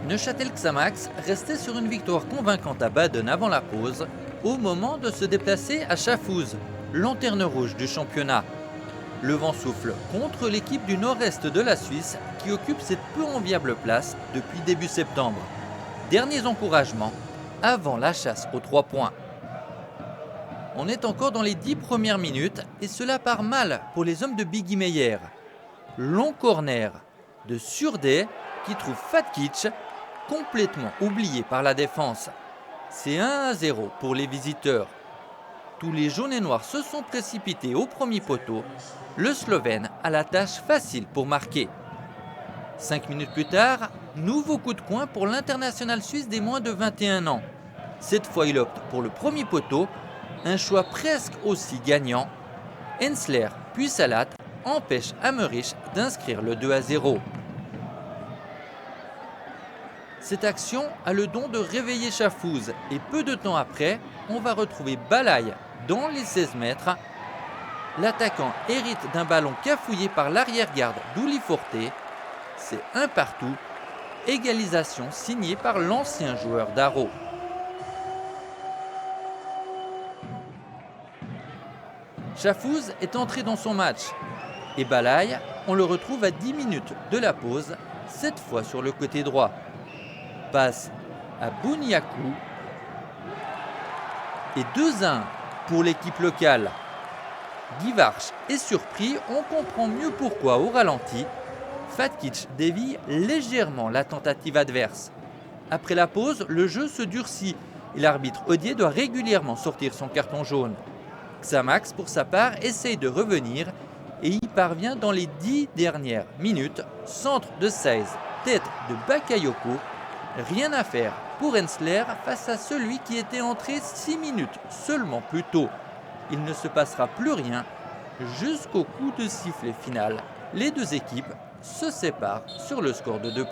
Neuchâtel Xamax restait sur une victoire convaincante à Baden avant la pause, au moment de se déplacer à Schaffhouse, lanterne rouge du championnat. Le vent souffle contre l'équipe du nord-est de la Suisse qui occupe cette peu enviable place depuis début septembre. Derniers encouragements avant la chasse aux 3 points. On est encore dans les 10 premières minutes et cela part mal pour les hommes de Biggie Meyer. Long corner de Surdé qui trouve Fatkic complètement oublié par la défense. C'est 1-0 pour les visiteurs. Tous les jaunes et noirs se sont précipités au premier poteau. Le Slovène a la tâche facile pour marquer. 5 minutes plus tard, nouveau coup de coin pour l'international suisse des moins de 21 ans. Cette fois, il opte pour le premier poteau, un choix presque aussi gagnant. Hensler puis Salat empêchent Ammerich d'inscrire le 2-0. Cette action a le don de réveiller Schaffhouse et peu de temps après, on va retrouver Balaï dans les 16 mètres. L'attaquant hérite d'un ballon cafouillé par l'arrière-garde d'Uli Forte. C'est un partout. Égalisation signée par l'ancien joueur d'Aro. Schaffhouse est entré dans son match. Et Balaï, on le retrouve à 10 minutes de la pause, cette fois sur le côté droit. Passe à Bouniakou. Et 2-1 pour l'équipe locale. Guivarch est surpris, on comprend mieux pourquoi au ralenti. Fatkic dévie légèrement la tentative adverse. Après la pause, le jeu se durcit et l'arbitre Odier doit régulièrement sortir son carton jaune. Xamax, pour sa part, essaye de revenir et y parvient dans les 10 dernières minutes. Centre de 16, tête de Bakayoko. Rien à faire pour Hensler face à celui qui était entré 6 minutes seulement plus tôt. Il ne se passera plus rien jusqu'au coup de sifflet final. Les deux équipes se séparent sur le score de 2-2.